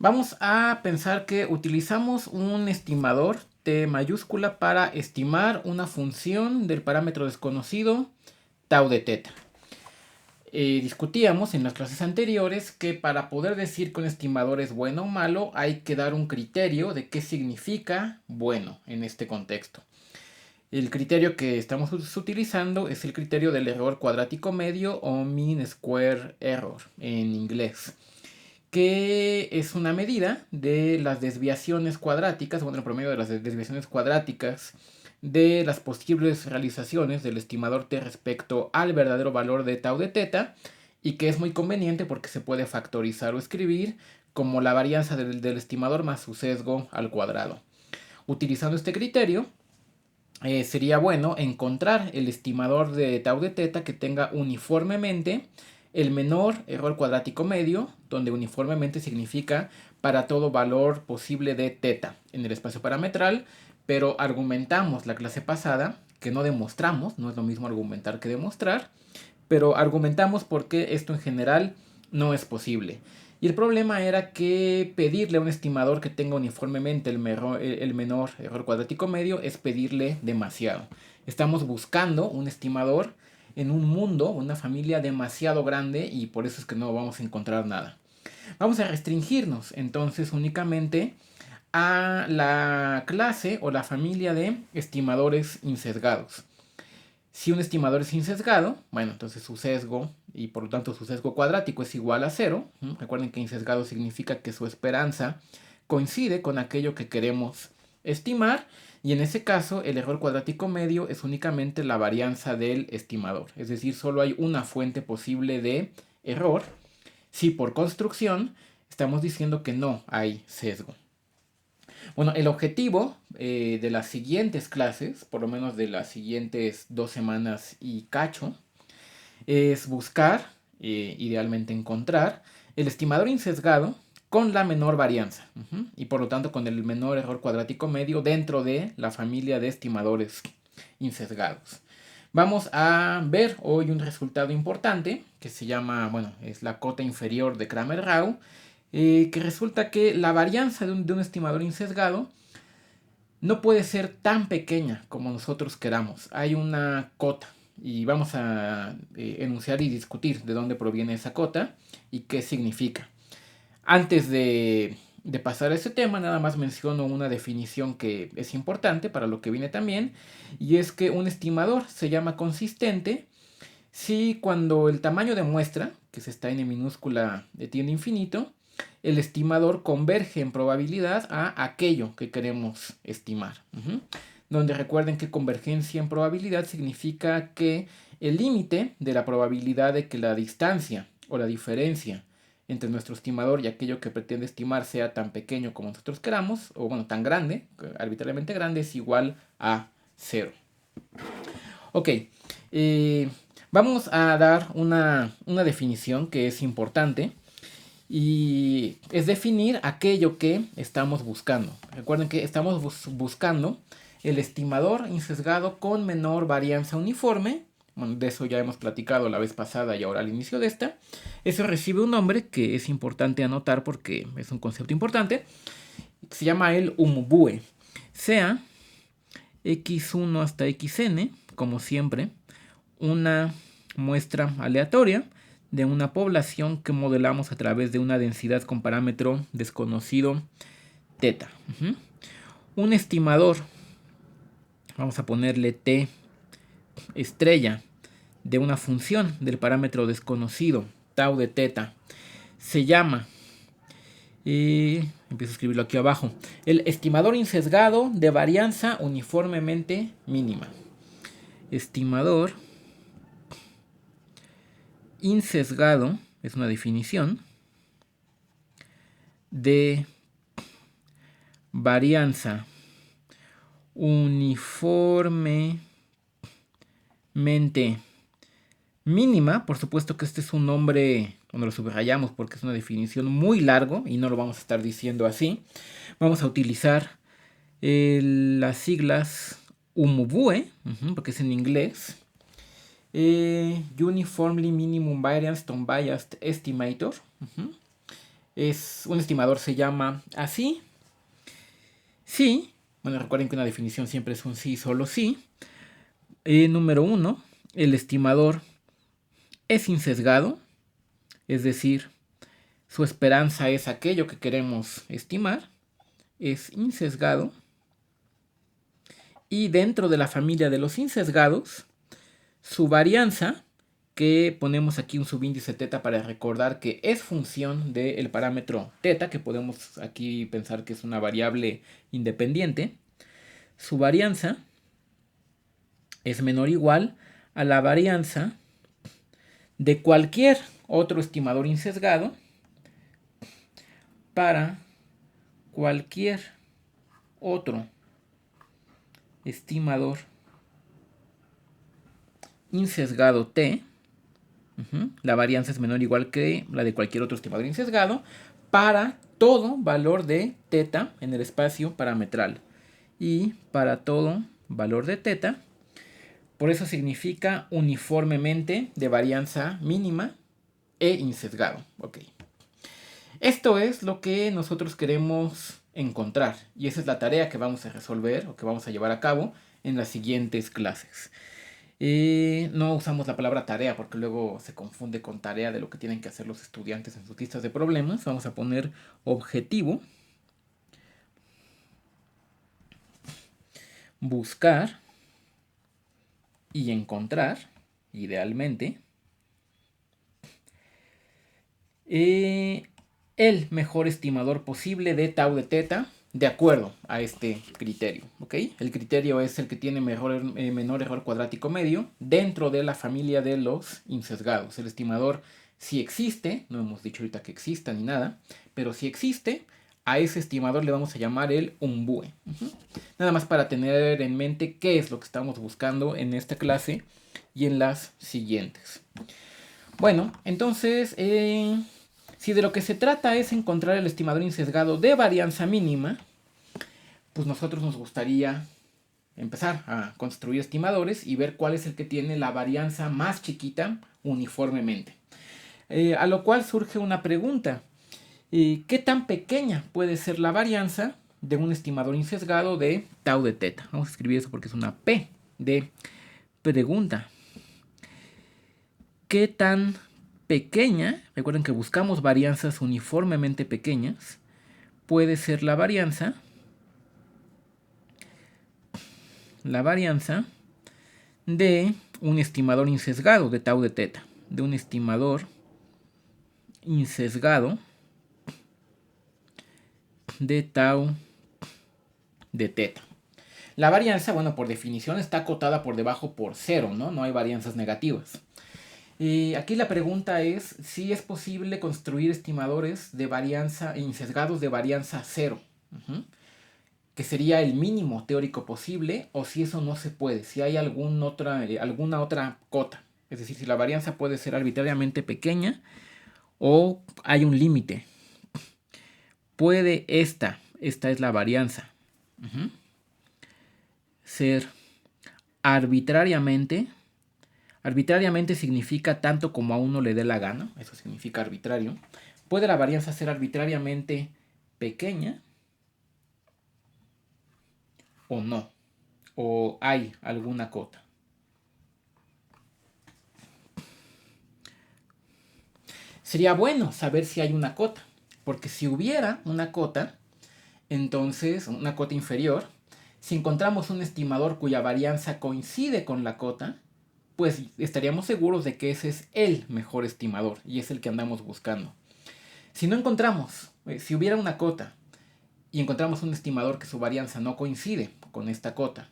Vamos a pensar que utilizamos un estimador T mayúscula para estimar una función del parámetro desconocido tau de teta. Discutíamos en las clases anteriores que para poder decir que un estimador es bueno o malo hay que dar un criterio de qué significa bueno en este contexto. El criterio que estamos utilizando es el criterio del error cuadrático medio o mean square error en inglés, que es una medida de las desviaciones cuadráticas, bueno, el promedio de las desviaciones cuadráticas de las posibles realizaciones del estimador T respecto al verdadero valor de tau de teta, y que es muy conveniente porque se puede factorizar o escribir como la varianza del estimador más su sesgo al cuadrado. Utilizando este criterio, sería bueno encontrar el estimador de tau de teta que tenga uniformemente el menor error cuadrático medio, donde uniformemente significa para todo valor posible de teta en el espacio parametral, pero argumentamos la clase pasada, que no demostramos, no es lo mismo argumentar que demostrar, pero argumentamos por qué esto en general no es posible. Y el problema era que pedirle a un estimador que tenga uniformemente el menor error cuadrático medio es pedirle demasiado. Estamos buscando un estimador en un mundo, una familia demasiado grande, y por eso es que no vamos a encontrar nada. Vamos a restringirnos entonces únicamente a la clase o la familia de estimadores insesgados. Si un estimador es insesgado, bueno, entonces su sesgo y por lo tanto su sesgo cuadrático es igual a 0. Recuerden que insesgado significa que su esperanza coincide con aquello que queremos estimar, y en ese caso el error cuadrático medio es únicamente la varianza del estimador. Es decir, solo hay una fuente posible de error si por construcción estamos diciendo que no hay sesgo. Bueno, el objetivo de las siguientes clases, por lo menos de las siguientes 2 semanas y cacho, es buscar, idealmente encontrar, el estimador insesgado con la menor varianza, y por lo tanto con el menor error cuadrático medio dentro de la familia de estimadores insesgados. Vamos a ver hoy un resultado importante que se llama, bueno, es la cota inferior de Cramer-Rao, que resulta que la varianza de un estimador insesgado no puede ser tan pequeña como nosotros queramos. Hay una cota y vamos a enunciar y discutir de dónde proviene esa cota y qué significa. Antes de pasar a ese tema, nada más menciono una definición que es importante para lo que viene también, y es que un estimador se llama consistente si cuando el tamaño de muestra, que es esta n minúscula tiende a infinito, el estimador converge en probabilidad a aquello que queremos estimar. Donde recuerden que convergencia en probabilidad significa que el límite de la probabilidad de que la distancia o la diferencia entre nuestro estimador y aquello que pretende estimar sea tan pequeño como nosotros queramos, o bueno, tan grande, arbitrariamente grande, es igual a 0. Ok, vamos a dar una definición que es importante, y es definir aquello que estamos buscando. Recuerden que estamos buscando el estimador insesgado con menor varianza uniforme. Bueno, de eso ya hemos platicado la vez pasada y ahora al inicio de esta. Eso recibe un nombre que es importante anotar porque es un concepto importante. Se llama el UMBUE. Sea x1 hasta xn, como siempre, una muestra aleatoria de una población que modelamos a través de una densidad con parámetro desconocido teta. Un estimador, vamos a ponerle t estrella, de una función del parámetro desconocido tau de teta, se llama, empiezo a escribirlo aquí abajo, el estimador insesgado de varianza uniformemente mínima. Estimador insesgado es una definición de varianza uniformemente mínima. Por supuesto que este es un nombre, cuando lo subrayamos porque es una definición muy largo y no lo vamos a estar diciendo así. Vamos a utilizar las siglas UMBUE, porque es en inglés. Uniformly Minimum Variance Unbiased Estimator. Un estimador se llama así. Sí, bueno, recuerden que una definición siempre es un sí, solo sí. Número 1, el estimador es insesgado, es decir, su esperanza es aquello que queremos estimar, es insesgado. Y dentro de la familia de los insesgados, su varianza, que ponemos aquí un subíndice teta para recordar que es función del parámetro teta, que podemos aquí pensar que es una variable independiente, su varianza es menor o igual a la varianza de cualquier otro estimador insesgado para cualquier otro estimador insesgado t. La varianza es menor o igual que la de cualquier otro estimador insesgado para todo valor de teta en el espacio parametral. Y para todo valor de teta, por eso significa uniformemente de varianza mínima e insesgado. Ok. Esto es lo que nosotros queremos encontrar y esa es la tarea que vamos a resolver o que vamos a llevar a cabo en las siguientes clases. No usamos la palabra tarea porque luego se confunde con tarea de lo que tienen que hacer los estudiantes en sus listas de problemas. Vamos a poner objetivo, buscar y encontrar, idealmente, el mejor estimador posible de tau de teta de acuerdo a este criterio. ¿Ok? El criterio es el que tiene menor error cuadrático medio dentro de la familia de los insesgados. El estimador si existe, no hemos dicho ahorita que exista ni nada, pero si existe, a ese estimador le vamos a llamar el umbue. Nada más para tener en mente qué es lo que estamos buscando en esta clase y en las siguientes. Bueno, entonces, si de lo que se trata es encontrar el estimador insesgado de varianza mínima, pues nosotros nos gustaría empezar a construir estimadores y ver cuál es el que tiene la varianza más chiquita uniformemente. A lo cual surge una pregunta. ¿Qué tan pequeña puede ser la varianza de un estimador insesgado de tau de teta? Vamos a escribir eso porque es una P de pregunta. ¿Qué tan pequeña, recuerden que buscamos varianzas uniformemente pequeñas, puede ser la varianza de un estimador insesgado de tau de teta, de un estimador insesgado de tau de teta? La varianza, bueno, por definición está acotada por debajo por 0, ¿no? No hay varianzas negativas. Aquí la pregunta es si es posible construir estimadores de varianza insesgados de varianza 0, que sería el mínimo teórico posible, o si eso no se puede, si hay alguna otra cota. Es decir, si la varianza puede ser arbitrariamente pequeña o hay un límite. Puede esta es la varianza, ser arbitrariamente significa tanto como a uno le dé la gana, eso significa arbitrario. Puede la varianza ser arbitrariamente pequeña o no, o hay alguna cota. Sería bueno saber si hay una cota, porque si hubiera una cota, entonces una cota inferior, si encontramos un estimador cuya varianza coincide con la cota, pues estaríamos seguros de que ese es el mejor estimador y es el que andamos buscando. Si no encontramos, si hubiera una cota y encontramos un estimador que su varianza no coincide con esta cota,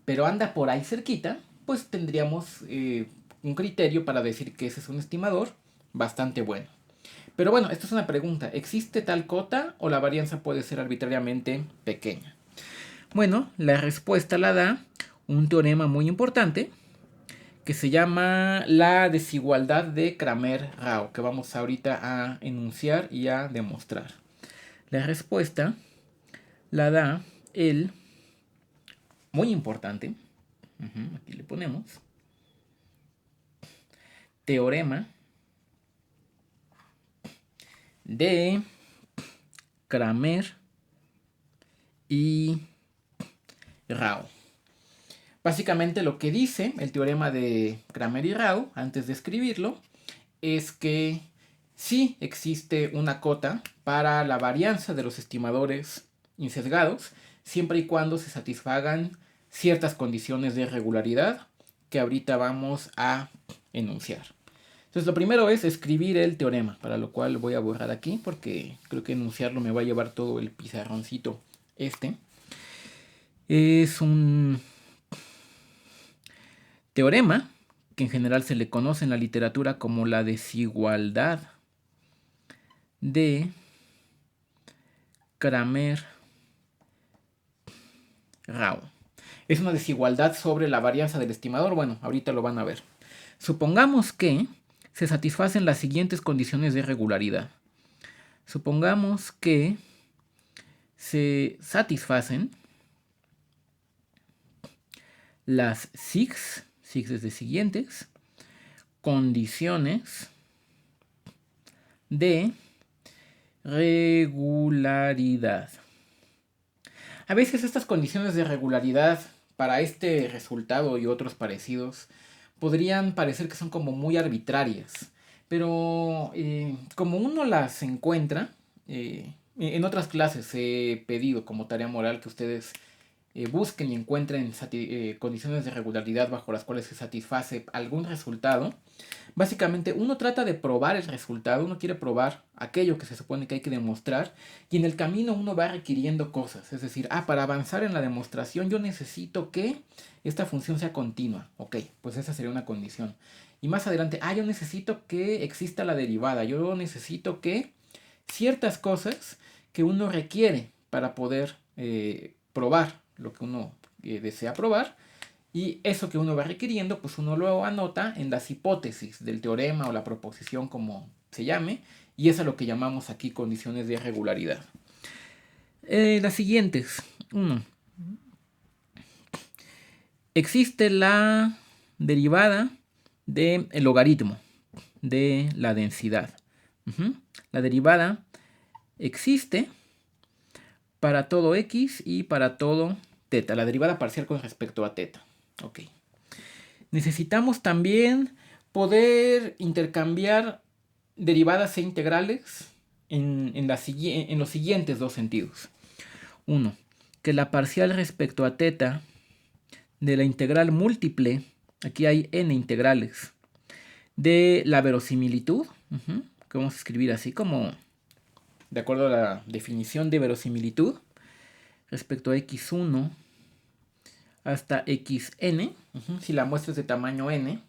pero anda por ahí cerquita, pues tendríamos un criterio para decir que ese es un estimador bastante bueno. Pero bueno, esto es una pregunta. ¿Existe tal cota o la varianza puede ser arbitrariamente pequeña? Bueno, la respuesta la da un teorema muy importante que se llama la desigualdad de Cramér-Rao, que vamos ahorita a enunciar y a demostrar. La respuesta la da el muy importante, aquí le ponemos, teorema de Cramer y Rao. Básicamente lo que dice el teorema de Cramer y Rao, antes de escribirlo, es que sí existe una cota para la varianza de los estimadores insesgados, siempre y cuando se satisfagan ciertas condiciones de regularidad que ahorita vamos a enunciar. Entonces lo primero es escribir el teorema, para lo cual voy a borrar aquí porque creo que enunciarlo me va a llevar todo el pizarroncito este. Es un teorema que en general se le conoce en la literatura como la desigualdad de Cramer-Rao. Es una desigualdad sobre la varianza del estimador. Bueno, ahorita lo van a ver. Supongamos que se satisfacen las siguientes condiciones de regularidad. Supongamos que se satisfacen las SIGs es de siguientes, condiciones de regularidad. A veces estas condiciones de regularidad para este resultado y otros parecidos podrían parecer que son como muy arbitrarias, pero como uno las encuentra, en otras clases he pedido como tarea moral que ustedes busquen y encuentren condiciones de regularidad bajo las cuales se satisface algún resultado. Básicamente uno trata de probar el resultado, uno quiere probar aquello que se supone que hay que demostrar y en el camino uno va requiriendo cosas. Es decir, para avanzar en la demostración yo necesito que esta función sea continua. Ok, pues esa sería una condición. Y más adelante, yo necesito que exista la derivada, yo necesito que ciertas cosas que uno requiere para poder probar lo que uno desea probar. Y eso que uno va requiriendo, pues uno lo anota en las hipótesis del teorema o la proposición como se llame. Y es a lo que llamamos aquí condiciones de regularidad. Las siguientes. 1. Existe la derivada del logaritmo de la densidad. La derivada existe para todo x y para todo teta. La derivada parcial con respecto a teta. Ok. Necesitamos también poder intercambiar derivadas e integrales en los siguientes dos sentidos. 1. Que la parcial respecto a teta de la integral múltiple, aquí hay n integrales, de la verosimilitud, que vamos a escribir así como de acuerdo a la definición de verosimilitud, respecto a x1 hasta xn, si la muestra es de tamaño n,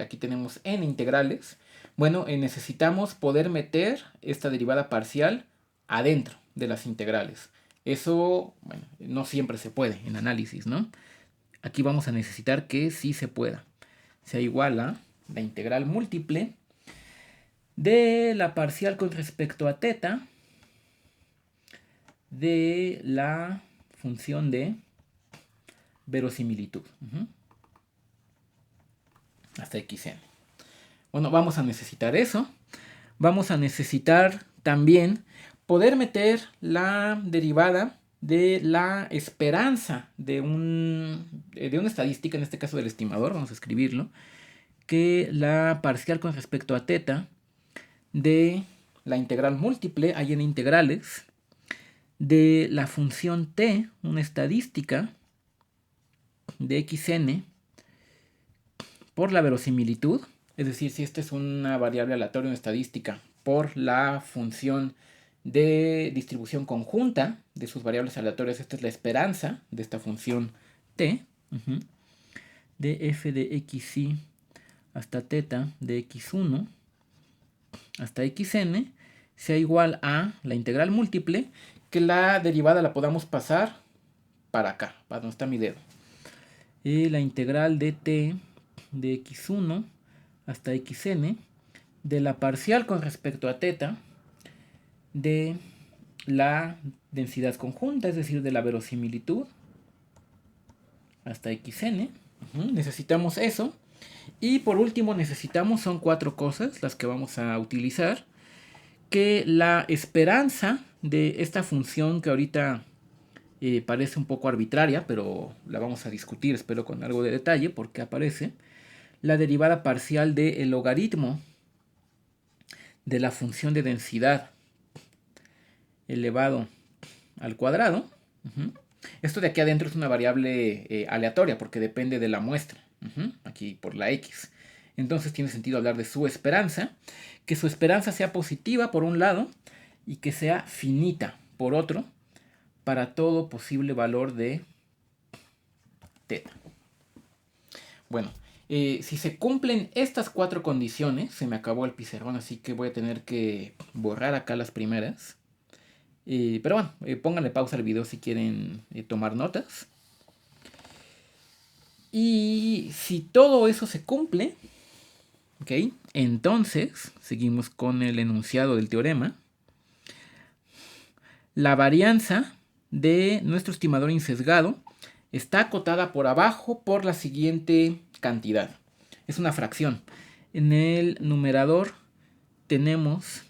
aquí tenemos n integrales, bueno, necesitamos poder meter esta derivada parcial adentro de las integrales. Eso, bueno, no siempre se puede en análisis, ¿no? Aquí vamos a necesitar que sí se pueda. Sea igual a la integral múltiple de la parcial con respecto a teta de la función de verosimilitud. Hasta xn. Bueno, vamos a necesitar eso. Vamos a necesitar también poder meter la derivada de la esperanza de una estadística, en este caso del estimador, vamos a escribirlo, que la parcial con respecto a teta de la integral múltiple, hay en integrales, de la función t, una estadística de xn por la verosimilitud, es decir, si esta es una variable aleatoria, una estadística, por la función de distribución conjunta de sus variables aleatorias, esta es la esperanza de esta función t, de f de xi hasta teta de x1 hasta xn, sea igual a la integral múltiple, que la derivada la podamos pasar para acá, para donde está mi dedo. Y la integral de t de x1 hasta xn de la parcial con respecto a teta de la densidad conjunta, es decir, de la verosimilitud hasta xn. Necesitamos eso. Y por último son 4 cosas las que vamos a utilizar. Que la esperanza de esta función que ahorita parece un poco arbitraria, pero la vamos a discutir, espero con algo de detalle, porque aparece la derivada parcial del logaritmo de la función de densidad elevado al cuadrado. Esto de aquí adentro es una variable aleatoria porque depende de la muestra, aquí por la x. Entonces tiene sentido hablar de su esperanza, que su esperanza sea positiva por un lado y que sea finita por otro para todo posible valor de teta. Bueno, si se cumplen estas 4 condiciones, se me acabó el pizarrón, así que voy a tener que borrar acá las primeras. Pero bueno, pónganle pausa al video si quieren tomar notas. Y si todo eso se cumple, ¿ok? Entonces, seguimos con el enunciado del teorema. La varianza de nuestro estimador insesgado está acotada por abajo por la siguiente cantidad. Es una fracción. En el numerador tenemos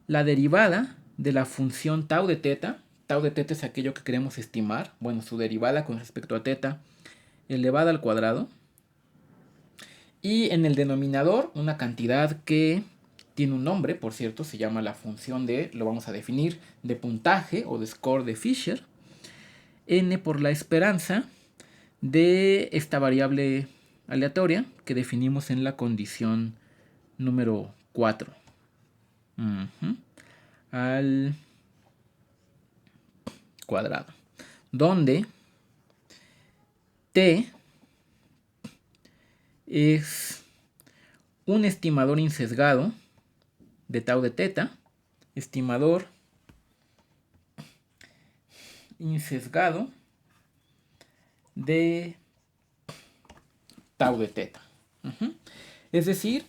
la derivada de la función tau de teta. Tau de teta es aquello que queremos estimar. Bueno, su derivada con respecto a teta elevada al cuadrado. Y en el denominador, una cantidad que tiene un nombre, por cierto, se llama la función de, lo vamos a definir, de puntaje o de score de Fisher. N por la esperanza de esta variable aleatoria que definimos en la condición número 4. Al cuadrado, donde t es un estimador insesgado de tau de teta, estimador insesgado de tau de teta. Es decir,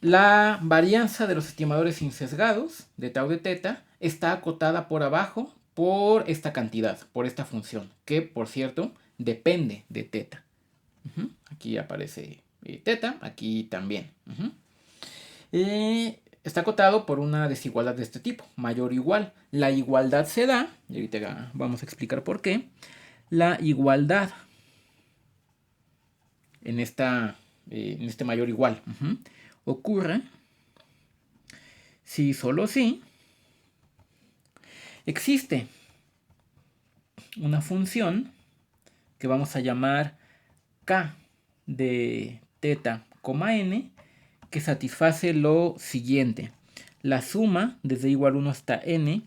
la varianza de los estimadores insesgados de tau de teta está acotada por abajo por esta cantidad, por esta función, que por cierto depende de teta. Aquí aparece teta, aquí también. Está acotado por una desigualdad de este tipo, mayor o igual. La igualdad se da, y ahorita vamos a explicar por qué. La igualdad en este mayor igual ocurre si solo si existe una función que vamos a llamar k de teta, n, que satisface lo siguiente: la suma desde igual 1 hasta n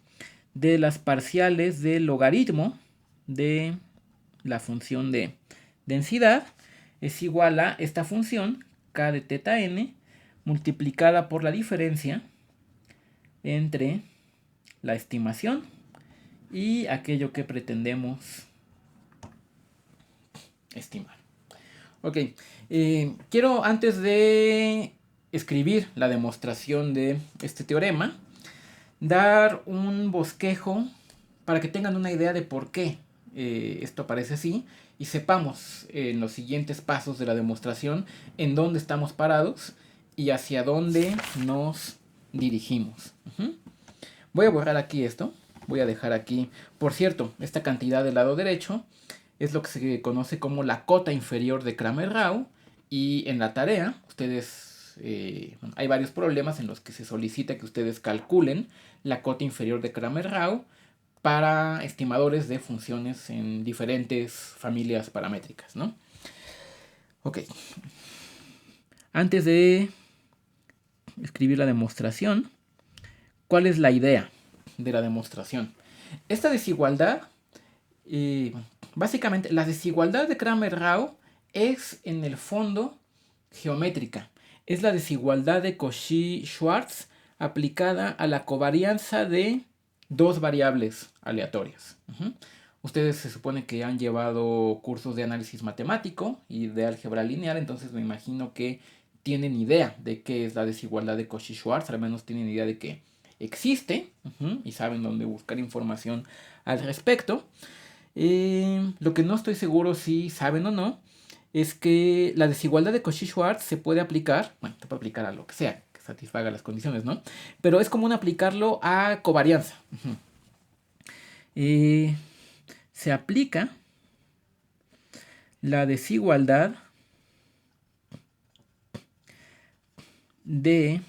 de las parciales del logaritmo de la función de densidad es igual a esta función k de teta n multiplicada por la diferencia entre la estimación y aquello que pretendemos estimar. Ok, quiero, antes de escribir la demostración de este teorema, dar un bosquejo para que tengan una idea de por qué esto aparece así y sepamos en los siguientes pasos de la demostración en dónde estamos parados y hacia dónde nos dirigimos. Voy a borrar aquí esto, voy a dejar aquí, por cierto, esta cantidad del lado derecho es lo que se conoce como la cota inferior de Cramer-Rao, y en la tarea ustedes hay varios problemas en los que se solicita que ustedes calculen la cota inferior de Cramer-Rao para estimadores de funciones en diferentes familias paramétricas, ¿no? Ok. Antes de escribir la demostración, ¿cuál es la idea de la demostración? Esta desigualdad, básicamente, la desigualdad de Cramer-Rao es en el fondo geométrica. Es la desigualdad de Cauchy-Schwarz aplicada a la covarianza de dos variables aleatorias. Ustedes se supone que han llevado cursos de análisis matemático y de álgebra lineal, entonces me imagino que tienen idea de qué es la desigualdad de Cauchy-Schwarz, al menos tienen idea de que existe y saben dónde buscar información al respecto. Lo que no estoy seguro si saben o no es que la desigualdad de Cauchy-Schwarz se puede aplicar, bueno, se puede aplicar a lo que sea que satisfaga las condiciones, ¿no? Pero es común aplicarlo a covarianza. se aplica la desigualdad de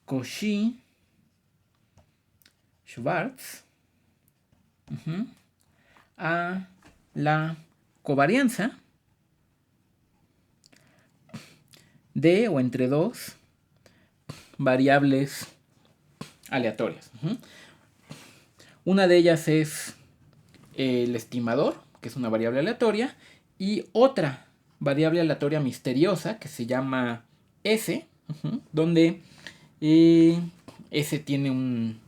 Cauchy-Schwarz a la covarianza de o entre dos variables aleatorias. Una de ellas es el estimador, que es una variable aleatoria, y otra variable aleatoria misteriosa que se llama S, donde S tiene un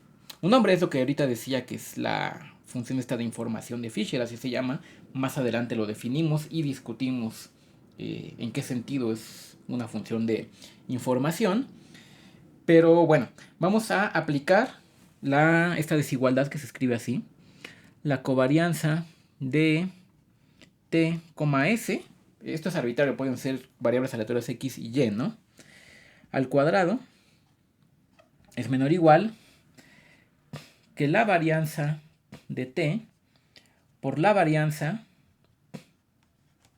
nombre, es lo que ahorita decía que es la función esta de información de Fisher, así se llama. Más adelante lo definimos y discutimos en qué sentido es una función de información. Pero bueno, vamos a aplicar esta desigualdad que se escribe así. La covarianza de t, s, esto es arbitrario, pueden ser variables aleatorias x y y, ¿no? Al cuadrado es menor o igual que la varianza de t por la varianza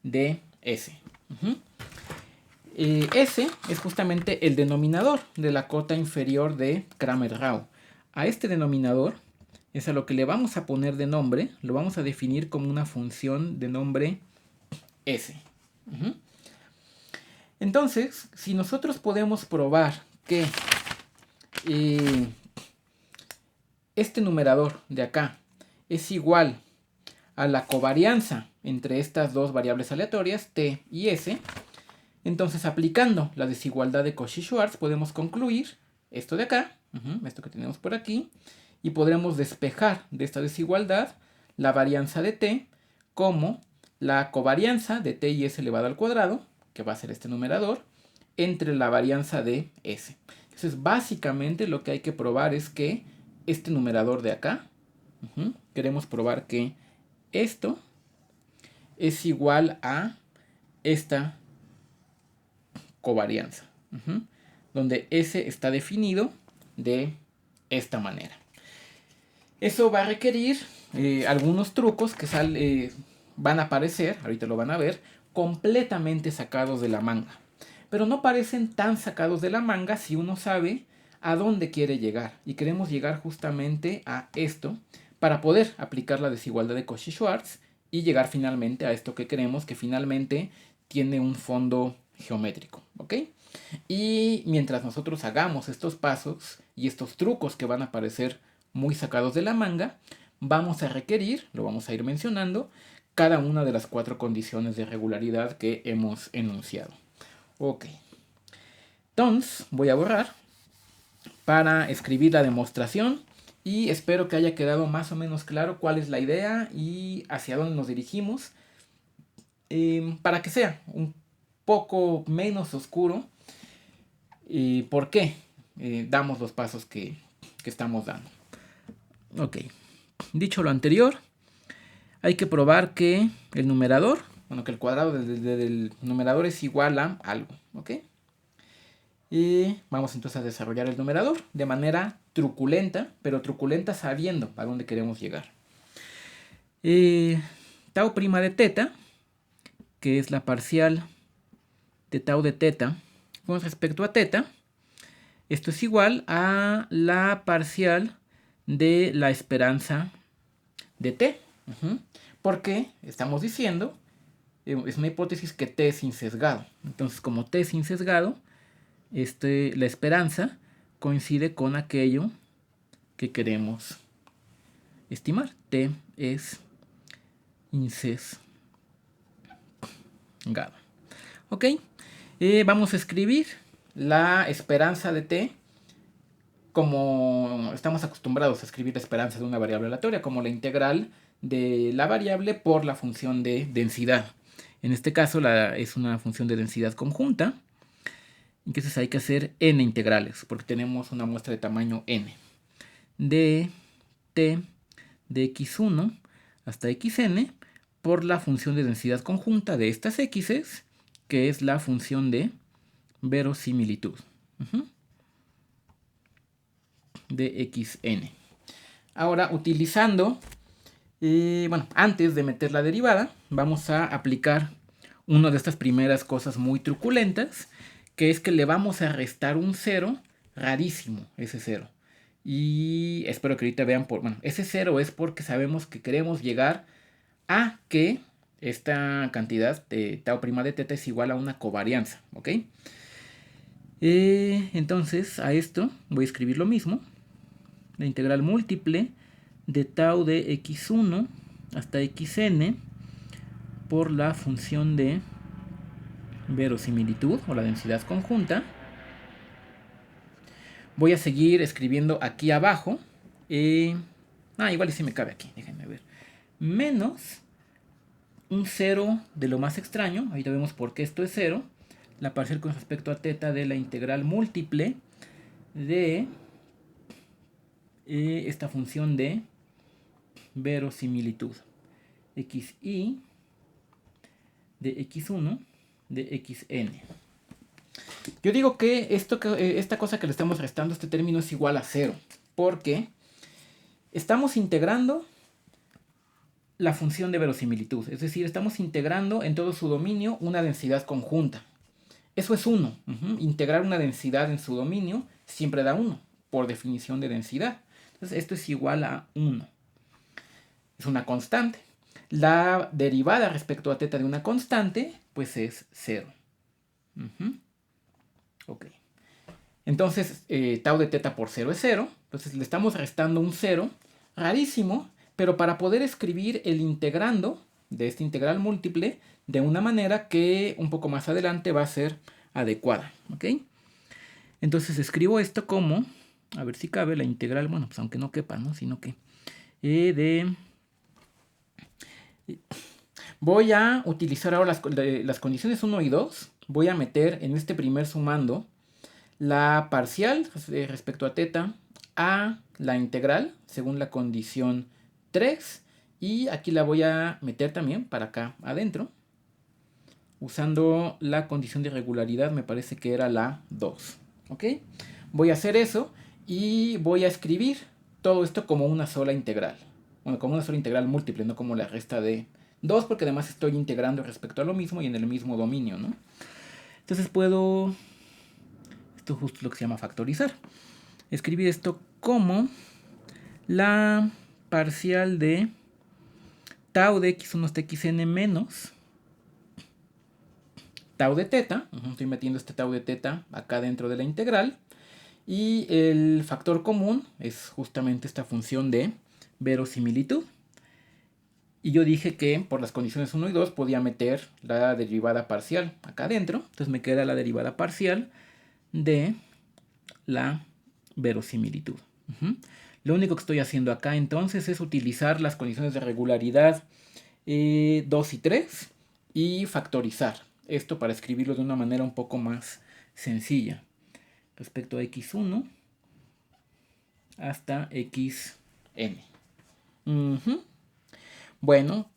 de s. S es justamente el denominador de la cota inferior de Cramer-Rao. A este denominador es a lo que le vamos a poner de nombre, lo vamos a definir como una función de nombre S. Entonces, si nosotros podemos probar que este numerador de acá es igual a la covarianza entre estas dos variables aleatorias, t y s, entonces aplicando la desigualdad de Cauchy-Schwarz podemos concluir esto de acá, esto que tenemos por aquí, y podremos despejar de esta desigualdad la varianza de t como la covarianza de t y s elevado al cuadrado, que va a ser este numerador, entre la varianza de s. Entonces básicamente lo que hay que probar es que este numerador de acá, queremos probar que esto es igual a esta covarianza, donde S está definido de esta manera. Eso va a requerir algunos trucos que van a aparecer, ahorita lo van a ver, completamente sacados de la manga. Pero no parecen tan sacados de la manga si uno sabe a dónde quiere llegar. Y queremos llegar justamente a esto para poder aplicar la desigualdad de Cauchy-Schwarz y llegar finalmente a esto que queremos, que finalmente tiene un fondo geométrico, ¿ok? Y mientras nosotros hagamos estos pasos y estos trucos que van a parecer muy sacados de la manga, vamos a requerir, lo vamos a ir mencionando, cada una de las 4 condiciones de regularidad que hemos enunciado. Ok. Entonces, voy a borrar para escribir la demostración y espero que haya quedado más o menos claro cuál es la idea y hacia dónde nos dirigimos, para que sea un poco menos oscuro y por qué damos los pasos que estamos dando. Ok, dicho lo anterior, hay que probar que el numerador, que el cuadrado del numerador es igual a algo, ¿ok? Y vamos entonces a desarrollar el numerador de manera truculenta, pero truculenta sabiendo a dónde queremos llegar. Tau prima de teta, que es la parcial de tau de teta con respecto a teta, esto es igual a la parcial de la esperanza de t. Porque estamos diciendo, es una hipótesis que t es insesgado. Entonces, como t es insesgado, la esperanza coincide con aquello que queremos estimar. T es insesgado. Ok, vamos a escribir la esperanza de t como estamos acostumbrados a escribir la esperanza de una variable aleatoria, como la integral de la variable por la función de densidad. En este caso es una función de densidad conjunta. Entonces hay que hacer n integrales, porque tenemos una muestra de tamaño n. De t de x1 hasta xn por la función de densidad conjunta de estas x's, que es la función de verosimilitud. De xn. Ahora, utilizando Bueno, antes de meter la derivada, vamos a aplicar una de estas primeras cosas muy truculentas, que es que le vamos a restar un 0, rarísimo ese 0. Y espero que ahorita vean bueno, ese 0 es porque sabemos que queremos llegar a que esta cantidad de tau prima de teta es igual a una covarianza, ¿ok? Entonces, a esto voy a escribir lo mismo. La integral múltiple de tau de x1 hasta xn por la función de verosimilitud o la densidad conjunta. Voy a seguir escribiendo aquí abajo. Igual y si me cabe aquí, déjenme ver. Menos un 0 de lo más extraño. Ahorita vemos por qué esto es 0. La parcial con respecto a teta de la integral múltiple de esta función de verosimilitud. xi de x1 de xn. Yo digo que esta cosa que le estamos restando, este término es igual a 0, porque estamos integrando la función de verosimilitud, es decir, estamos integrando en todo su dominio una densidad conjunta. Eso es 1. Integrar una densidad en su dominio siempre da 1, por definición de densidad. Entonces esto es igual a 1. Es una constante. La derivada respecto a teta de una constante, pues es 0. Ok. Entonces, tau de teta por 0 es 0. Entonces le estamos restando un 0. Rarísimo, pero para poder escribir el integrando de esta integral múltiple de una manera que un poco más adelante va a ser adecuada. ¿Ok? Entonces escribo esto como, a ver si cabe la integral, bueno, pues aunque no quepa, ¿no? Sino que voy a utilizar ahora las condiciones 1 y 2. Voy a meter en este primer sumando la parcial respecto a teta a la integral según la condición 3. Y aquí la voy a meter también para acá adentro. Usando la condición de regularidad, me parece que era la 2. ¿Ok? Voy a hacer eso y voy a escribir todo esto como una sola integral. Bueno, como una sola integral múltiple, no como la resta de 2, porque además estoy integrando respecto a lo mismo y en el mismo dominio, ¿no? Entonces puedo, esto es justo lo que se llama factorizar, escribir esto como la parcial de tau de x1 hasta xn menos tau de teta. Estoy metiendo este tau de teta acá dentro de la integral. Y el factor común es justamente esta función de verosimilitud. Y yo dije que por las condiciones 1 y 2 podía meter la derivada parcial acá adentro. Entonces me queda la derivada parcial de la verosimilitud. Lo único que estoy haciendo acá entonces es utilizar las condiciones de regularidad 2 y 3 y factorizar esto para escribirlo de una manera un poco más sencilla. Respecto a x1 hasta xn. Bueno,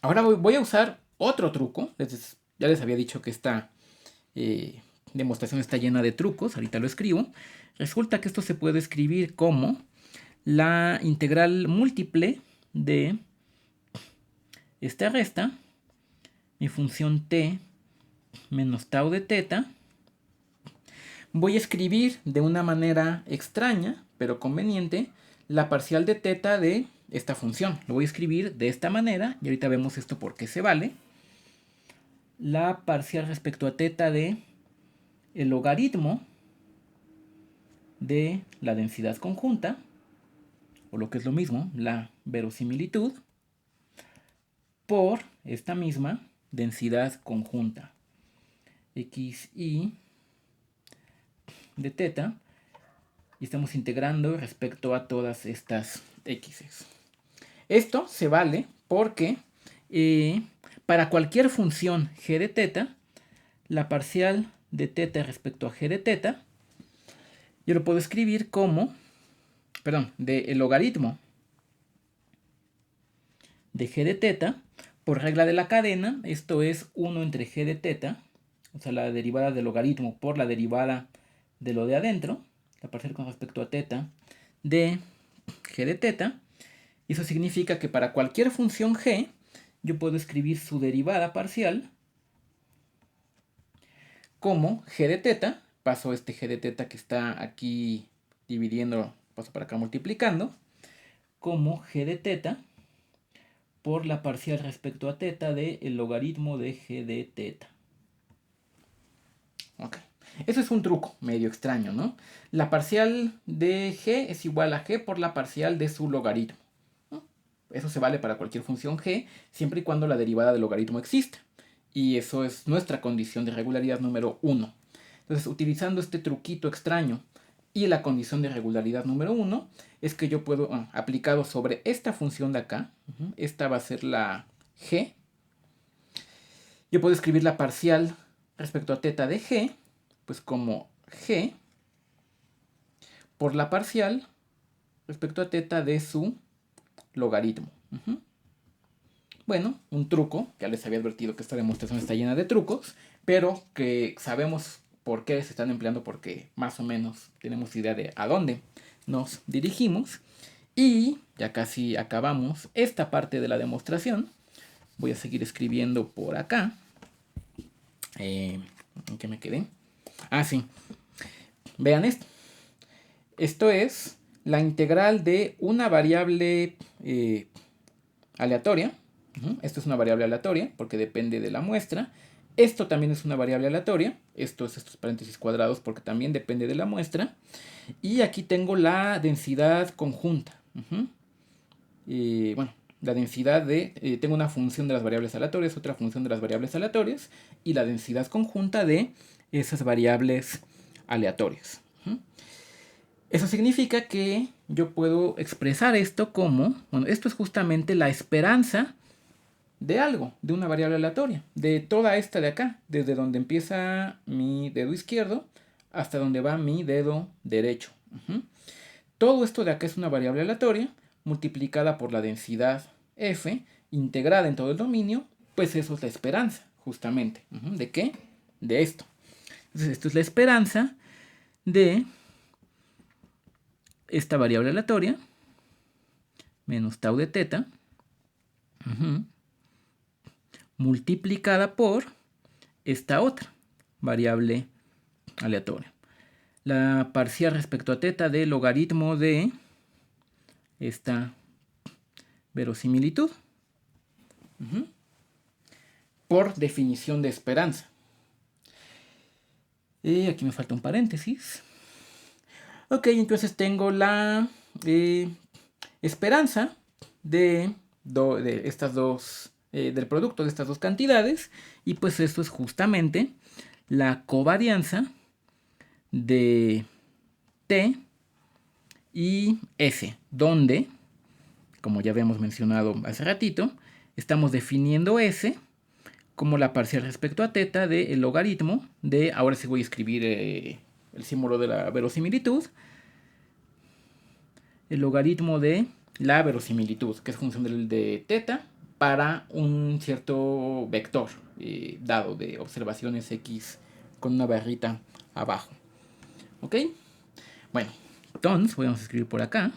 ahora voy a usar otro truco. Ya les había dicho que esta demostración está llena de trucos. Ahorita lo escribo. Resulta que esto se puede escribir como la integral múltiple de esta resta, mi función t menos tau de teta. Voy a escribir de una manera extraña, pero conveniente, la parcial de teta de esta función. Lo voy a escribir de esta manera, y ahorita vemos esto por qué se vale. La parcial respecto a teta de el logaritmo de la densidad conjunta, o lo que es lo mismo, la verosimilitud, por esta misma densidad conjunta. Xi de teta. Y estamos integrando respecto a todas estas x's. Esto se vale porque para cualquier función g de teta, la parcial de teta respecto a g de teta, yo lo puedo escribir como, del logaritmo de g de teta, por regla de la cadena, esto es 1 entre g de teta, o sea, la derivada del logaritmo por la derivada de lo de adentro, la parcial con respecto a teta de g de teta, Y eso significa que para cualquier función g, yo puedo escribir su derivada parcial como g de teta. Paso este g de teta que está aquí dividiendo, paso para acá multiplicando, como g de teta por la parcial respecto a teta del logaritmo de g de teta. Ok. Eso es un truco medio extraño, ¿no? La parcial de g es igual a g por la parcial de su logaritmo. Eso se vale para cualquier función g, siempre y cuando la derivada del logaritmo exista. Y eso es nuestra condición de regularidad número 1. Entonces, utilizando este truquito extraño y la condición de regularidad número 1, es que yo puedo, aplicado sobre esta función de acá, esta va a ser la g, yo puedo escribir la parcial respecto a teta de g, pues como g por la parcial respecto a teta de su logaritmo. Bueno, un truco, ya les había advertido que esta demostración está llena de trucos, pero que sabemos por qué se están empleando porque más o menos tenemos idea de a dónde nos dirigimos. Y ya casi acabamos esta parte de la demostración. Voy a seguir escribiendo por acá. ¿En qué me quedé? Ah, sí. Vean esto. Esto es la integral de una variable aleatoria. Esto es una variable aleatoria porque depende de la muestra. Esto también es una variable aleatoria. Esto es estos paréntesis cuadrados porque también depende de la muestra. Y aquí tengo la densidad conjunta. Bueno, la densidad de... tengo una función de las variables aleatorias, otra función de las variables aleatorias y la densidad conjunta de esas variables aleatorias. Eso significa que yo puedo expresar esto como... Bueno, esto es justamente la esperanza de algo, de una variable aleatoria, de toda esta de acá, desde donde empieza mi dedo izquierdo hasta donde va mi dedo derecho. Todo esto de acá es una variable aleatoria multiplicada por la densidad f, integrada en todo el dominio, pues eso es la esperanza, justamente. ¿De qué? De esto. Entonces esto es la esperanza de esta variable aleatoria menos tau de teta multiplicada por esta otra variable aleatoria. La parcial respecto a teta del logaritmo de esta verosimilitud por definición de esperanza. Y aquí me falta un paréntesis. Ok, entonces tengo la esperanza de estas dos, del producto de estas dos cantidades, y pues esto es justamente la covarianza de T y S, donde, como ya habíamos mencionado hace ratito, estamos definiendo S como la parcial respecto a teta del logaritmo de, ahora sí voy a escribir el símbolo de la verosimilitud, el logaritmo de la verosimilitud, que es función de teta para un cierto vector dado de observaciones X con una barrita abajo. ¿Ok? Bueno, entonces vamos a escribir por acá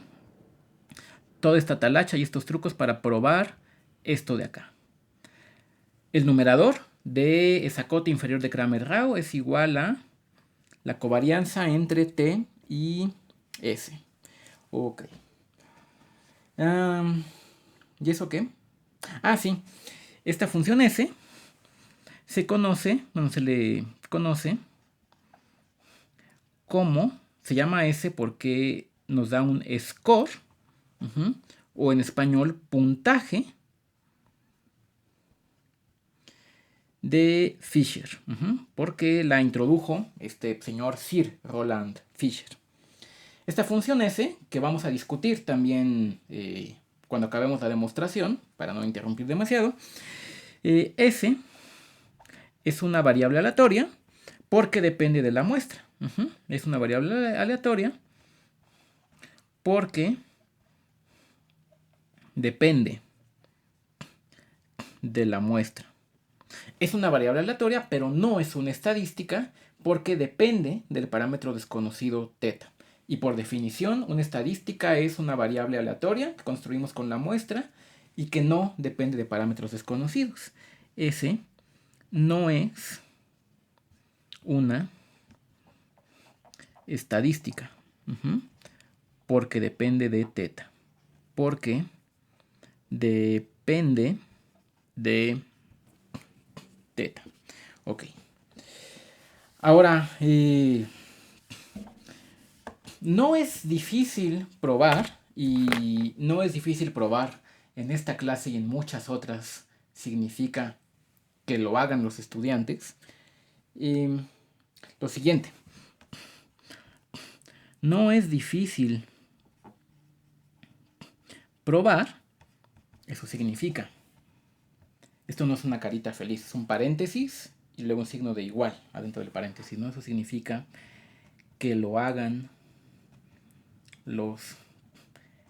toda esta talacha y estos trucos para probar esto de acá. El numerador de esa cota inferior de Cramer-Rao es igual a la covarianza entre T y S. Ok. ¿Y eso qué? Ah, sí. Esta función S se conoce, bueno, se le conoce como, se llama S porque nos da un score, o en español puntaje de Fisher, porque la introdujo este señor Sir Roland Fisher. Esta función S, que vamos a discutir también cuando acabemos la demostración, para no interrumpir demasiado, S es una variable aleatoria porque depende de la muestra. Es una variable aleatoria porque depende de la muestra. Es una variable aleatoria, pero no es una estadística porque depende del parámetro desconocido teta. Y por definición, una estadística es una variable aleatoria que construimos con la muestra y que no depende de parámetros desconocidos. S no es una estadística, porque depende de teta. Porque depende de teta. Ok. Ahora, no es difícil probar, y no es difícil probar en esta clase y en muchas otras, significa que lo hagan los estudiantes. Lo siguiente, no es difícil probar, eso significa, esto no es una carita feliz, es un paréntesis y luego un signo de igual adentro del paréntesis, ¿no? Eso significa que lo hagan los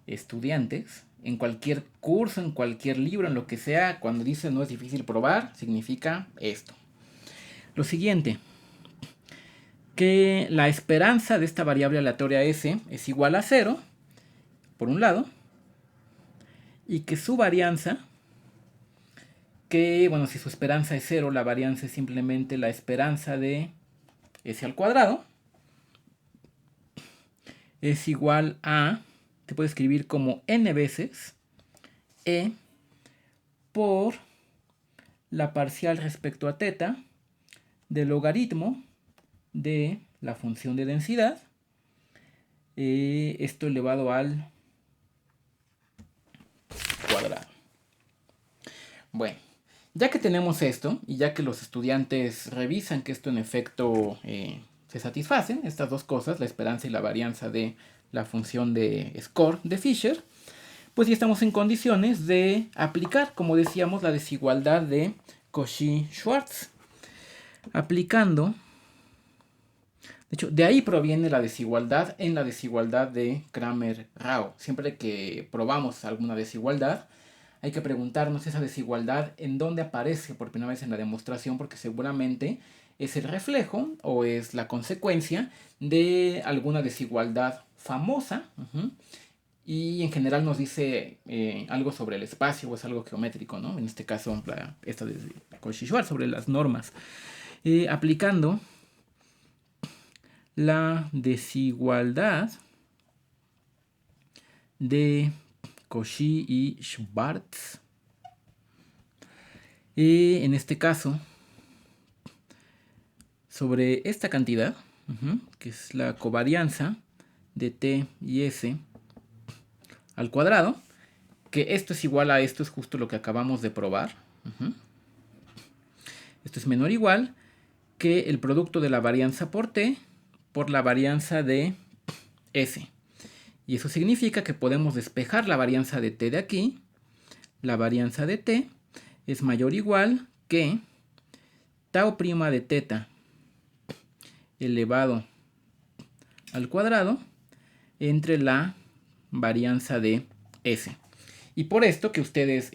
estudiantes en cualquier curso, en cualquier libro, en lo que sea. Cuando dice no es difícil probar, significa esto. Lo siguiente, que la esperanza de esta variable aleatoria S es igual a 0, por un lado, y que su varianza, que, bueno, si su esperanza es 0, la varianza es simplemente la esperanza de S al cuadrado, es igual a, se puede escribir como n veces E por la parcial respecto a teta del logaritmo de la función de densidad, esto elevado al cuadrado. Bueno, ya que tenemos esto y ya que los estudiantes revisan que esto en efecto se satisfacen, estas dos cosas, la esperanza y la varianza de la función de score de Fisher, pues ya estamos en condiciones de aplicar, como decíamos, la desigualdad de Cauchy-Schwarz. Aplicando, de hecho, de ahí proviene la desigualdad en la desigualdad de Cramer-Rao. Siempre que probamos alguna desigualdad, hay que preguntarnos esa desigualdad en dónde aparece por primera vez en la demostración, porque seguramente es el reflejo o es la consecuencia de alguna desigualdad famosa. Y en general nos dice algo sobre el espacio o es algo geométrico, ¿no? En este caso, esta de Cauchy-Schwarz, sobre las normas. Aplicando la desigualdad de Cauchy y Schwarz. En este caso, sobre esta cantidad, que es la covarianza de T y S al cuadrado, que esto es igual a esto, es justo lo que acabamos de probar. Esto es menor o igual que el producto de la varianza por T por la varianza de S. Y eso significa que podemos despejar la varianza de T de aquí. La varianza de T es mayor o igual que tau prima de teta elevado al cuadrado entre la varianza de S. Y por esto que ustedes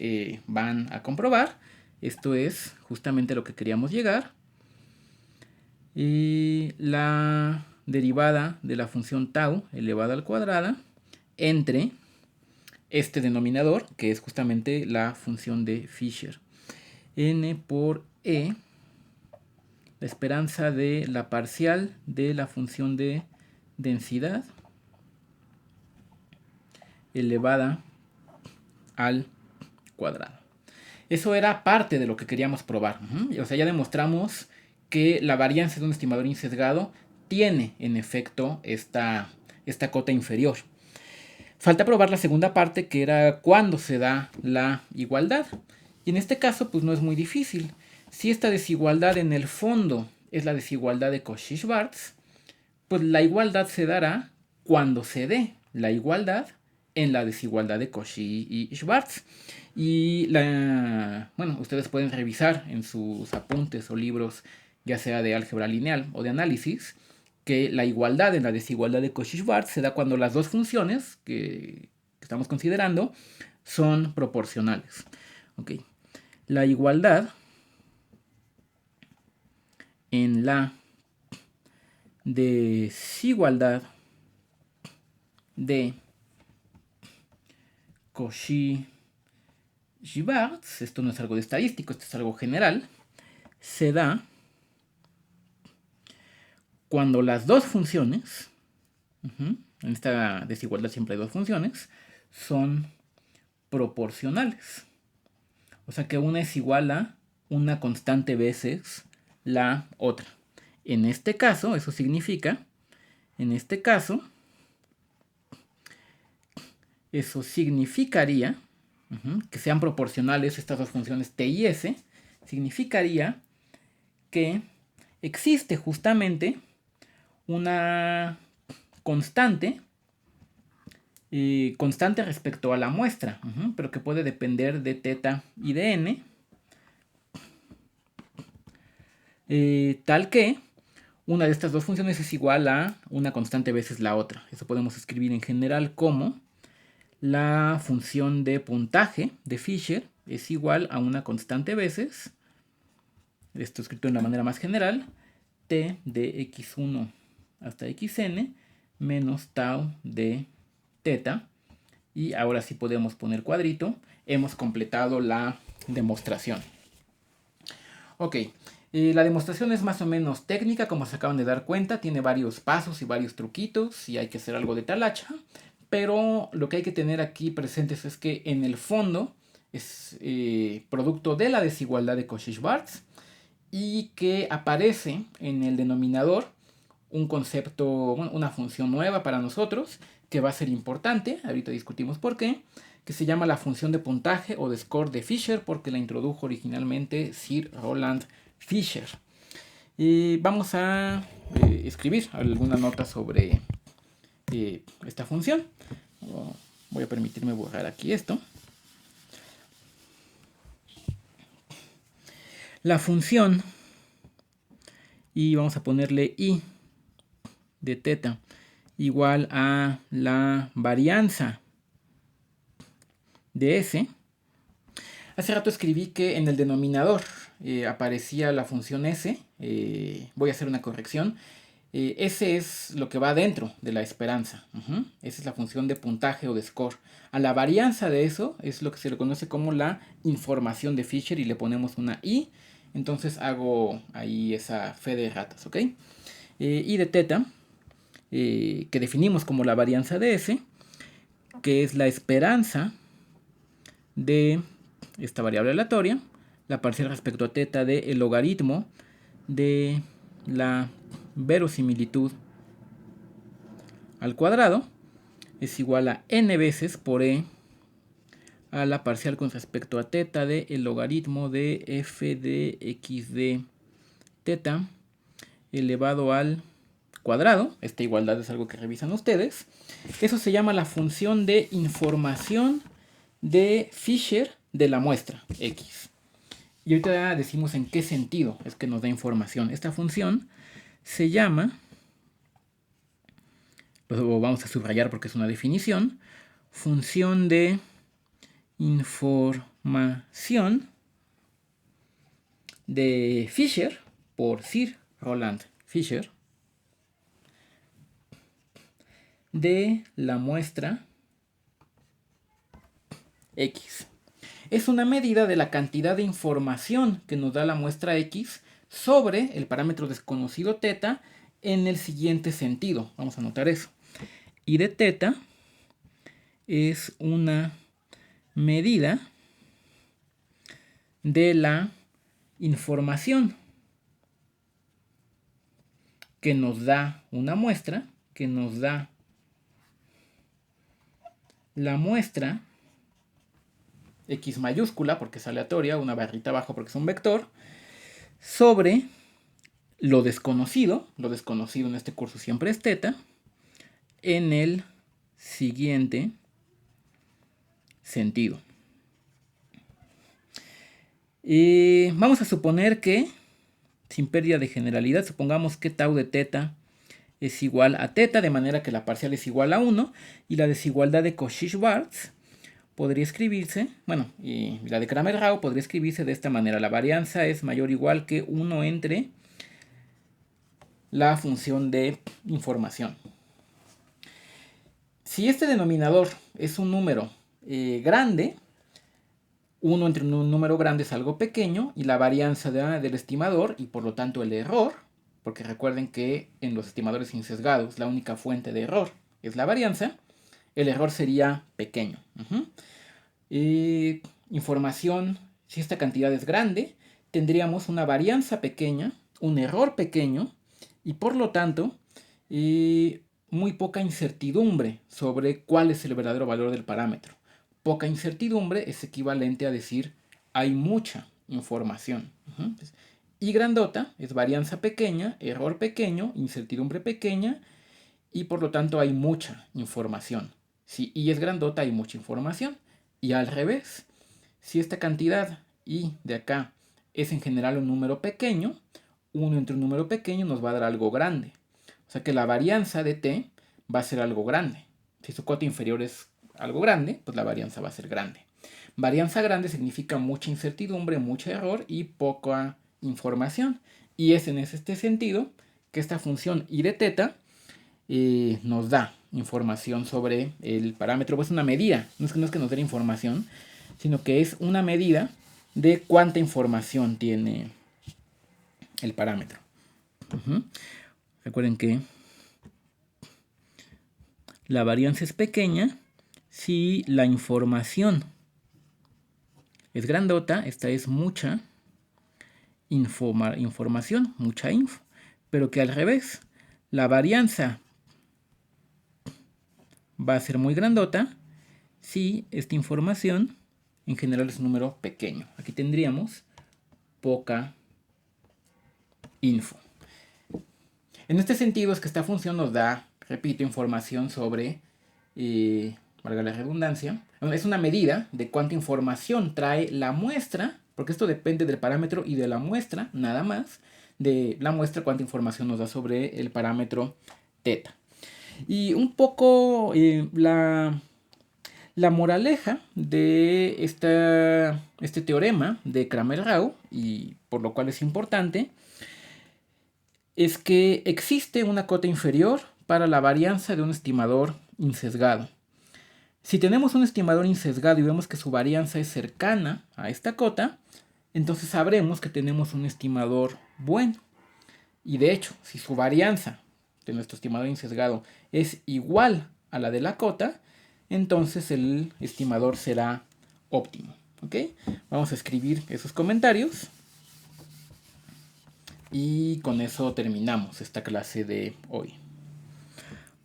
van a comprobar, esto es justamente lo que queríamos llegar. Y la derivada de la función tau elevada al cuadrado entre este denominador, que es justamente la función de Fisher. N por E, la esperanza de la parcial de la función de densidad elevada al cuadrado. Eso era parte de lo que queríamos probar. O sea, ya demostramos que la varianza de un estimador insesgado tiene en efecto esta cota inferior. Falta probar la segunda parte, que era cuándo se da la igualdad. Y en este caso, pues no es muy difícil. Si esta desigualdad en el fondo es la desigualdad de Cauchy-Schwarz, pues la igualdad se dará cuando se dé la igualdad en la desigualdad de Cauchy y Schwarz. Y bueno, ustedes pueden revisar en sus apuntes o libros, ya sea de álgebra lineal o de análisis, que la igualdad en la desigualdad de Cauchy-Schwarz se da cuando las dos funciones que estamos considerando son proporcionales. Okay. La igualdad en la desigualdad de Cauchy-Schwarz, esto no es algo de estadístico, esto es algo general, se da cuando las dos funciones, en esta desigualdad siempre hay dos funciones, son proporcionales. O sea que una es igual a una constante veces la otra. En este caso, eso significa, eso significaría que sean proporcionales estas dos funciones t y s, significaría que existe justamente una constante respecto a la muestra, pero que puede depender de θ y de n, tal que una de estas dos funciones es igual a una constante veces la otra. Eso podemos escribir en general como la función de puntaje de Fisher es igual a una constante veces, esto escrito de la manera más general, t de x1 hasta xn menos tau de θ. Y ahora sí podemos poner cuadrito. Hemos completado la demostración. Ok, la demostración es más o menos técnica, como se acaban de dar cuenta. Tiene varios pasos y varios truquitos y hay que hacer algo de talacha. Pero lo que hay que tener aquí presentes es que en el fondo es producto de la desigualdad de Cauchy-Schwarz y que aparece en el denominador un concepto, una función nueva para nosotros que va a ser importante, ahorita discutimos por qué, que se llama la función de puntaje o de score de Fisher porque la introdujo originalmente Sir Roland Fisher. Y vamos a escribir alguna nota sobre esta función. Voy a permitirme borrar aquí esto. La función, y vamos a ponerle i de θ igual a la varianza de s. Hace rato escribí que en el denominador aparecía la función s. Voy a hacer una corrección. S es lo que va dentro de la esperanza. Esa es la función de puntaje o de score. A la varianza de eso es lo que se le conoce como la información de Fisher y le ponemos una i. Entonces hago ahí esa fe de ratas, ¿ok? I de θ, que definimos como la varianza de S, que es la esperanza de esta variable aleatoria, la parcial respecto a θ de el logaritmo de la verosimilitud al cuadrado, es igual a n veces por e a la parcial con respecto a θ de el logaritmo de f de x de θ elevado al cuadrado. Esta igualdad es algo que revisan ustedes. Eso se llama la función de información de Fisher de la muestra x. Y ahorita decimos en qué sentido es que nos da información. Esta función se llama, lo vamos a subrayar porque es una definición, función de información de Fisher por Sir Roland Fisher de la muestra x. Es una medida de la cantidad de información que nos da la muestra x sobre el parámetro desconocido θ en el siguiente sentido. Vamos a anotar eso. Y de θ es una medida de la información que nos da una muestra, que nos da la muestra x mayúscula porque es aleatoria, una barrita abajo porque es un vector, sobre lo desconocido en este curso siempre es θ, en el siguiente sentido. Vamos a suponer que, sin pérdida de generalidad, supongamos que tau de θ es igual a θ, de manera que la parcial es igual a 1, y la desigualdad de Cauchy-Schwarz podría escribirse, y la de Cramer-Rao podría escribirse de esta manera. La varianza es mayor o igual que 1 entre la función de información. Si este denominador es un número grande, 1 entre un número grande es algo pequeño y la varianza del estimador y por lo tanto el error, porque recuerden que en los estimadores insesgados la única fuente de error es la varianza, el error sería pequeño. Información, si esta cantidad es grande, tendríamos una varianza pequeña, un error pequeño y por lo tanto muy poca incertidumbre sobre cuál es el verdadero valor del parámetro. Poca incertidumbre es equivalente a decir hay mucha información. Y grandota es varianza pequeña, error pequeño, incertidumbre pequeña y por lo tanto hay mucha información. Si I es grandota hay mucha información. Y al revés, si esta cantidad I de acá es en general un número pequeño, 1 entre un número pequeño nos va a dar algo grande. O sea que la varianza de t va a ser algo grande. Si su cota inferior es algo grande, pues la varianza va a ser grande. Varianza grande significa mucha incertidumbre, mucho error y poca información. Y es en este sentido que esta función I de teta nos da información sobre el parámetro. Pues una medida, no es que nos dé información, sino que es una medida de cuánta información tiene el parámetro. Recuerden que la varianza es pequeña si la información es grandota, esta es mucha información, mucha info, pero que al revés, la varianza va a ser muy grandota si esta información en general es un número pequeño. Aquí tendríamos poca info. En este sentido es que esta función nos da, repito, información sobre, valga la redundancia, es una medida de cuánta información trae la muestra, porque esto depende del parámetro y de la muestra, nada más, de la muestra cuánta información nos da sobre el parámetro θ. Y un poco la moraleja de este teorema de Cramer-Rao, y por lo cual es importante, es que existe una cota inferior para la varianza de un estimador insesgado. Si tenemos un estimador insesgado y vemos que su varianza es cercana a esta cota, entonces sabremos que tenemos un estimador bueno. Y de hecho, si su varianza de nuestro estimador insesgado es igual a la de la cota, entonces el estimador será óptimo. ¿Ok? Vamos a escribir esos comentarios. Y con eso terminamos esta clase de hoy.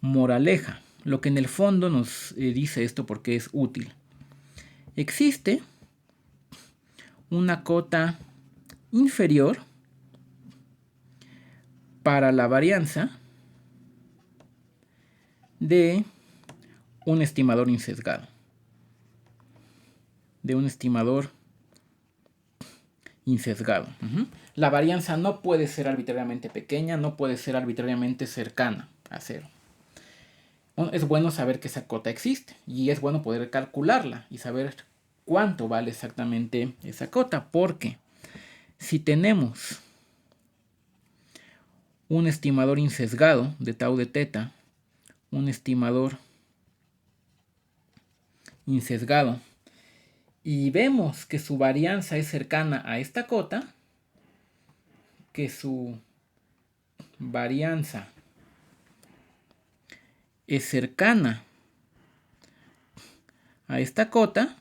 Moraleja. Lo que en el fondo nos dice esto porque es útil. Existe una cota inferior para la varianza de un estimador insesgado. De un estimador insesgado. La varianza no puede ser arbitrariamente pequeña, no puede ser arbitrariamente cercana a cero. Es bueno saber que esa cota existe y es bueno poder calcularla y saber cuánto vale exactamente esa cota, porque si tenemos un estimador insesgado de tau de teta, un estimador insesgado, y vemos que su varianza es cercana a esta cota, que su varianza es cercana a esta cota,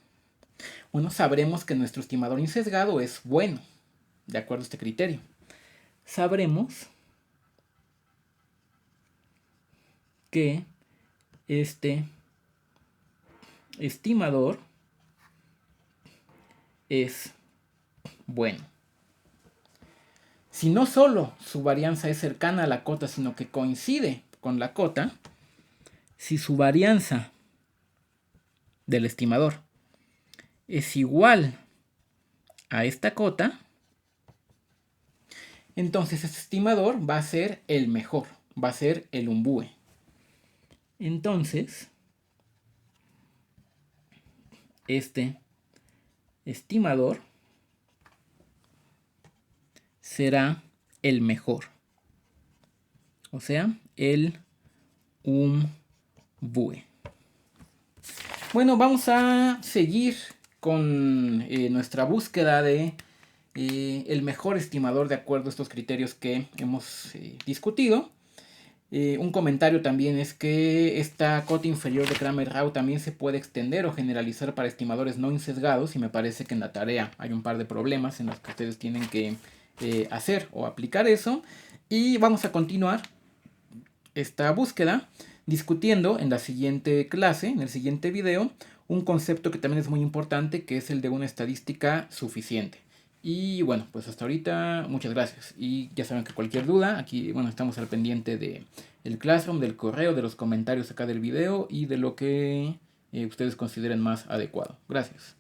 bueno, sabremos que nuestro estimador insesgado es bueno, de acuerdo a este criterio. Sabremos que este estimador es bueno. Si no solo su varianza es cercana a la cota, sino que coincide con la cota, si su varianza del estimador es igual a esta cota, entonces este estimador va a ser el mejor, va a ser el umbúe. Entonces, este estimador será el mejor, o sea, el umbúe. Bueno, vamos a seguir con nuestra búsqueda de el mejor estimador de acuerdo a estos criterios que hemos discutido. Un comentario también es que esta cota inferior de Kramer-Rao también se puede extender o generalizar para estimadores no insesgados, y me parece que en la tarea hay un par de problemas en los que ustedes tienen que hacer o aplicar eso. Y vamos a continuar esta búsqueda discutiendo en la siguiente clase, en el siguiente video, un concepto que también es muy importante, que es el de una estadística suficiente. Y bueno, pues hasta ahorita muchas gracias. Y ya saben que cualquier duda, aquí bueno, estamos al pendiente de el Classroom, del correo, de los comentarios acá del video y de lo que ustedes consideren más adecuado. Gracias.